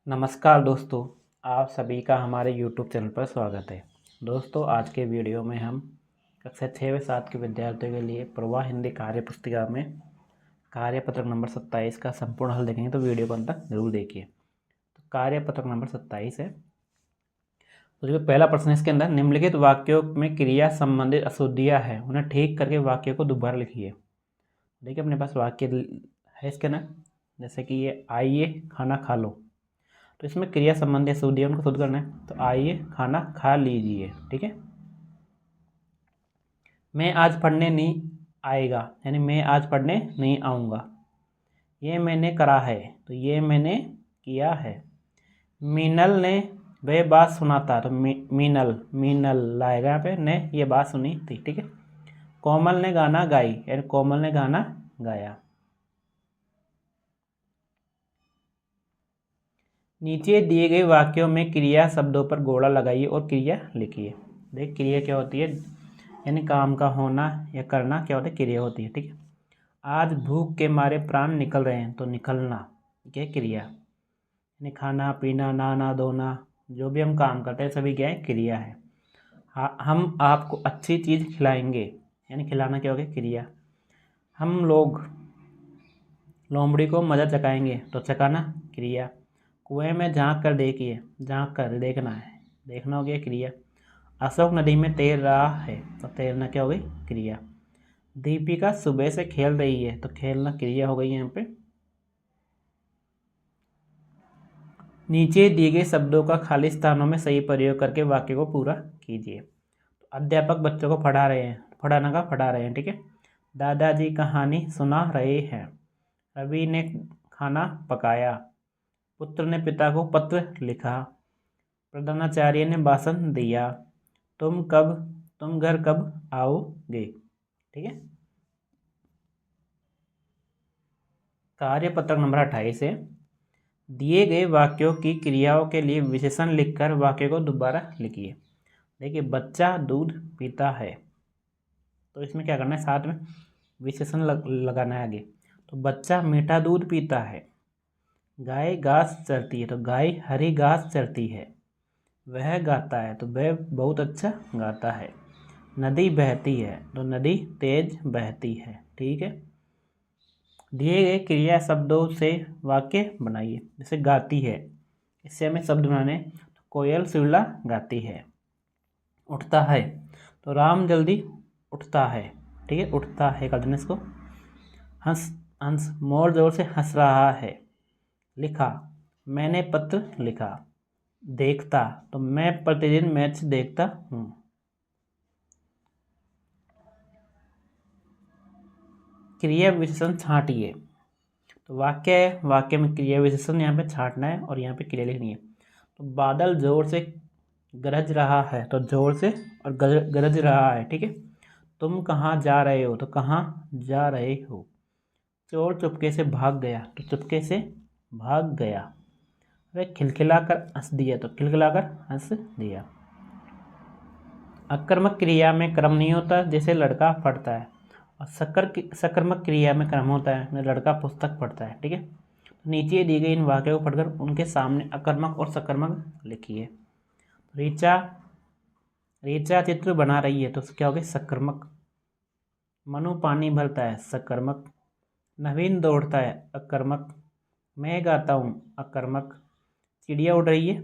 नमस्कार दोस्तों, आप सभी का हमारे YouTube चैनल पर स्वागत है। दोस्तों, आज के वीडियो में हम कक्षा 6 व 7 के विद्यार्थियों के लिए प्रवाह हिंदी कार्य पुस्तिका में कार्यपत्रक नंबर 27 का संपूर्ण हल देखेंगे, तो वीडियो को अंत तक जरूर देखिए। तो कार्यपत्रक नंबर 27 है। तो जो पहला प्रश्न है, इसके अंदर निम्नलिखित वाक्यों में क्रिया संबंधित अशुद्धियाँ हैं, उन्हें ठीक करके वाक्य को दोबारा लिखिए। देखिए, अपने पास वाक्य है इसके अंदर, जैसे कि ये आइए खाना खा लो, तो इसमें क्रिया संबंधी अशुद्धियाँ उनको शुद्ध करना है। तो आइए खाना खा लीजिए, ठीक है। मैं आज पढ़ने नहीं आएगा, यानी मैं आज पढ़ने नहीं आऊँगा। ये मैंने करा है, तो ये मैंने किया है। मीनल ने वह बात सुना था, तो मीनल लाएगा यहाँ पे, ने ये बात सुनी थी, ठीक है। कोमल ने गाना गाई, यानी कोमल ने गाना गाया। नीचे दिए गए वाक्यों में क्रिया शब्दों पर गोला लगाइए और क्रिया लिखिए। देख, क्रिया क्या होती है, यानी काम का होना या करना क्या होता है, क्रिया होती है, ठीक है। आज भूख के मारे प्राण निकल रहे हैं, तो निकलना क्या क्रिया, यानी खाना पीना नहाना धोना, जो भी हम काम करते हैं सभी क्या है, क्रिया है। हम आपको अच्छी चीज़ खिलाएंगे, यानी खिलाना क्या हो गया, क्रिया। हम लोग लोमड़ी को मजा चखाएंगे, तो चखाना क्रिया। कुएं में झांक कर देखिए, झांक कर देखना है, देखना हो गया क्रिया। अशोक नदी में तैर रहा है, तो तैरना क्या हो गई, क्रिया। दीपिका सुबह से खेल रही है, तो खेलना क्रिया हो गई यहाँ पे। नीचे दिए गए शब्दों का खाली स्थानों में सही प्रयोग करके वाक्य को पूरा कीजिए। तो अध्यापक बच्चों को पढ़ा रहे हैं, पढ़ाना का पढ़ा रहे हैं, ठीक है। दादाजी कहानी सुना रहे हैं। रवि ने खाना पकाया। पुत्र ने पिता को पत्र लिखा। प्रधानाचार्य ने भाषण दिया। तुम घर कब आओगे, ठीक है। कार्यपत्रक नंबर 28 है। दिए गए वाक्यों की क्रियाओं के लिए विशेषण लिखकर वाक्य को दोबारा लिखिए। देखिए, बच्चा दूध पीता है, तो इसमें क्या करना है, साथ में विशेषण लगाना है आगे। तो बच्चा मीठा दूध पीता है। गाय घास चरती है, तो गाय हरी घास चरती है। वह गाता है, तो वह बहुत अच्छा गाता है। नदी बहती है, तो नदी तेज बहती है, ठीक है। दिए गए क्रिया शब्दों से वाक्य बनाइए। जैसे गाती है, इससे हमें शब्द बनाने, तो कोयल सुरीला गाती है। उठता है, तो राम जल्दी उठता है, ठीक है, उठता है कर देना इसको। हंस मोर जोर से हंस रहा है। लिखा, मैंने पत्र लिखा। देखता, तो मैं प्रतिदिन मैच देखता हूँ। क्रिया विशेषण छांटिए, तो वाक्य है, वाक्य में क्रिया विशेषण यहाँ पे छांटना है और यहाँ पे क्रिया लिखनी है। तो बादल जोर से गरज रहा है, तो जोर से और गरज रहा है, ठीक है। तुम कहाँ जा रहे हो, तो कहाँ जा रहे हो। चोर चुपके से भाग गया, तो चुपके से भाग गया। वह खिलखिलाकर हंस दिया, तो खिलखिलाकर हंस दिया। अकर्मक क्रिया में क्रम नहीं होता, जैसे लड़का पढ़ता है, और सकर्मक क्रिया में क्रम होता है, लड़का पुस्तक पढ़ता है, ठीक है। नीचे दी गई इन वाक्यों को पढ़कर उनके सामने अकर्मक और सकर्मक लिखिए। रीचा चित्र बना रही है, तो क्या हो गया, सकर्मक। मनु पानी भरता है, सकर्मक। नवीन दौड़ता है, अकर्मक। मैं गाता हूँ, अकर्मक। चिड़िया उड़ रही है,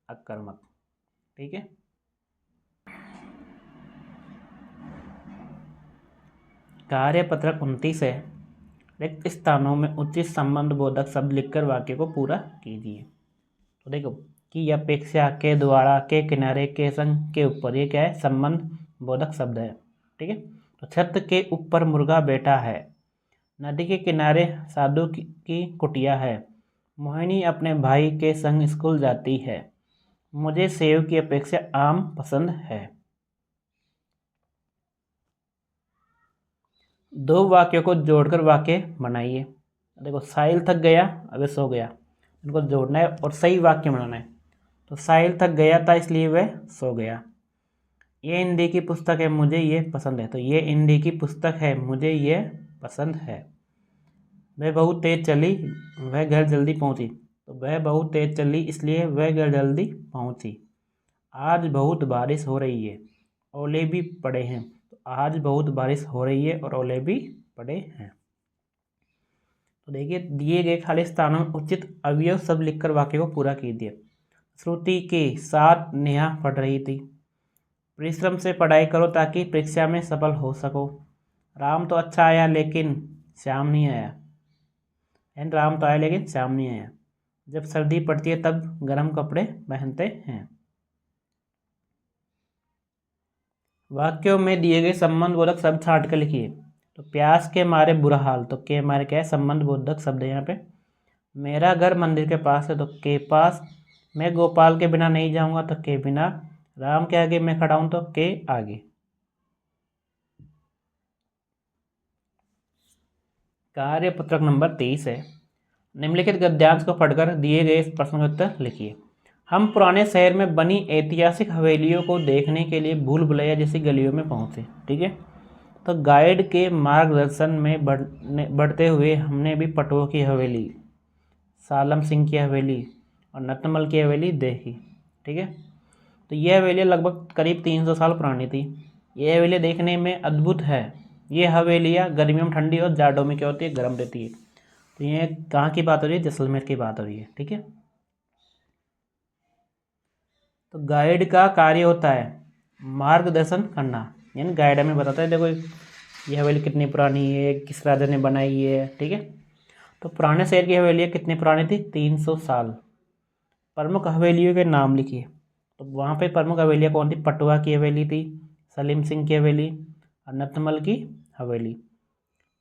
अकर्मक, ठीक है। कार्यपत्रक 29 है। रिक्त स्थानों में उचित संबंध बोधक शब्द लिखकर वाक्य को पूरा कीजिए। तो देखो, कि अपेक्षा, के द्वारा, के किनारे, के संग, के ऊपर, ये क्या है, संबंध बोधक शब्द है, ठीक है। तो छत के ऊपर मुर्गा बैठा है। नदी के किनारे साधु की कुटिया है। मोहिनी अपने भाई के संग स्कूल जाती है। मुझे सेव की अपेक्षा आम पसंद है। दो वाक्यों को जोड़कर वाक्य बनाइए। देखो, साहिल थक गया, अब सो गया, इनको जोड़ना है और सही वाक्य बनाना है। तो साहिल थक गया था, इसलिए वह सो गया। ये हिंदी की पुस्तक है, मुझे ये पसंद है, तो ये हिंदी की पुस्तक है, मुझे ये पसंद है। वह बहुत तेज चली, वह घर जल्दी पहुंची, तो तो वह बहुत तेज चली इसलिए वह जल्दी पहुंची। आज बहुत बारिश हो रही है, ओले भी पड़े हैं। तो आज बहुत बारिश हो रही है और ओले भी पड़े हैं। तो देखिए दिए गए खाली स्थानों में उचित अवयव शब्द लिखकर वाक्य को पूरा कीजिए। श्रुति के साथ नेहा पढ़ रही थी। परिश्रम से पढ़ाई करो ताकि परीक्षा में सफल हो सको। राम तो अच्छा आया लेकिन श्याम नहीं आया। एंड राम तो आया लेकिन श्याम नहीं आया। जब सर्दी पड़ती है तब गर्म कपड़े पहनते हैं। वाक्यों में दिए गए संबंध बोधक शब्द छांट कर लिखिए। तो प्यास के मारे बुरा हाल, तो के मारे क्या है, संबंध बोधक शब्द है यहाँ पे। मेरा घर मंदिर के पास है, तो के पास। मैं गोपाल के बिना नहीं जाऊंगा, तो के बिना। राम के आगे मैं खड़ा हूं, तो के आगे। कार्यपत्रक नंबर 23 है। निम्नलिखित गद्यांश को पढ़कर दिए गए प्रश्न का उत्तर लिखिए। हम पुराने शहर में बनी ऐतिहासिक हवेलियों को देखने के लिए भूल भुलैया जैसी गलियों में पहुंचे। ठीक है, तो गाइड के मार्गदर्शन में बढ़ते हुए हमने भी पटुआ की हवेली, सालम सिंह की हवेली और नतमल की हवेली देखी। ठीक है, तो यह हवेलियाँ लगभग करीब 300 साल पुरानी थी। यह हवेलियाँ देखने में अद्भुत है। ये हवेलियाँ गर्मियों में ठंडी और जाड़ों में क्या होती है, गर्म रहती है। तो ये कहाँ की बात हो रही है, जैसलमेर की बात हो रही है। ठीक है, तो गाइड का कार्य होता है मार्गदर्शन करना, यानी गाइड हमें बताता है देखो ये हवेली कितनी पुरानी है, किस राजा ने बनाई है। ठीक है, तो पुराने शहर की हवेलियाँ कितनी पुरानी थी, 300 साल। प्रमुख हवेलियों के नाम लिखिए। तो वहाँ पे प्रमुख हवेलियाँ कौन थी, पटुआ की हवेली थी, सलीम सिंह की हवेली और नतमल की हवेली।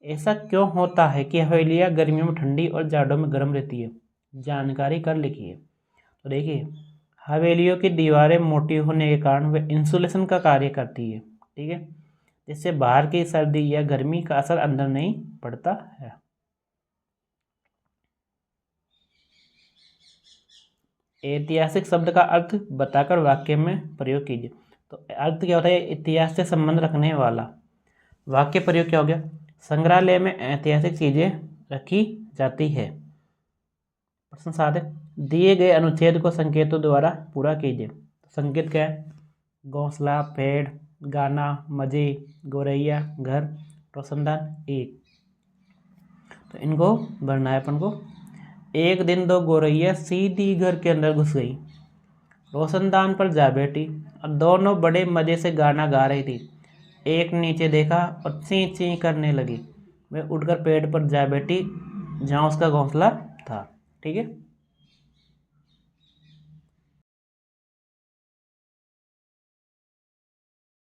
ऐसा क्यों होता है कि हवेलियाँ गर्मियों में ठंडी और जाड़ों में गर्म रहती है, जानकारी कर लिखिए। तो देखिए हवेलियों की दीवारें मोटी होने के कारण वे इंसुलेशन का कार्य करती है। ठीक है, जिससे बाहर की सर्दी या गर्मी का असर अंदर नहीं पड़ता है। ऐतिहासिक शब्द का अर्थ बताकर वाक्य में प्रयोग कीजिए। तो अर्थ क्या होता है, इतिहास से संबंध रखने वाला। वाक्य प्रयोग क्या हो गया, संग्रहालय में ऐतिहासिक चीजें रखी जाती है। प्रश्न 7 है, दिए गए अनुच्छेद को संकेतों द्वारा पूरा कीजिए। तो संकेत क्या है, घोंसला, पेड़, गाना, मजे, गोरैया, घर, रोशनदान, एक। तो इनको भरना है अपन को। एक दिन दो गोरैया सीधी घर के अंदर घुस गई, रोशनदान पर जा बैठी और दोनों बड़े मजे से गाना गा रही थी। एक नीचे देखा और ची ची करने लगी। वह उठकर पेड़ पर जा बैठी जहाँ उसका घोंसला था। ठीक है,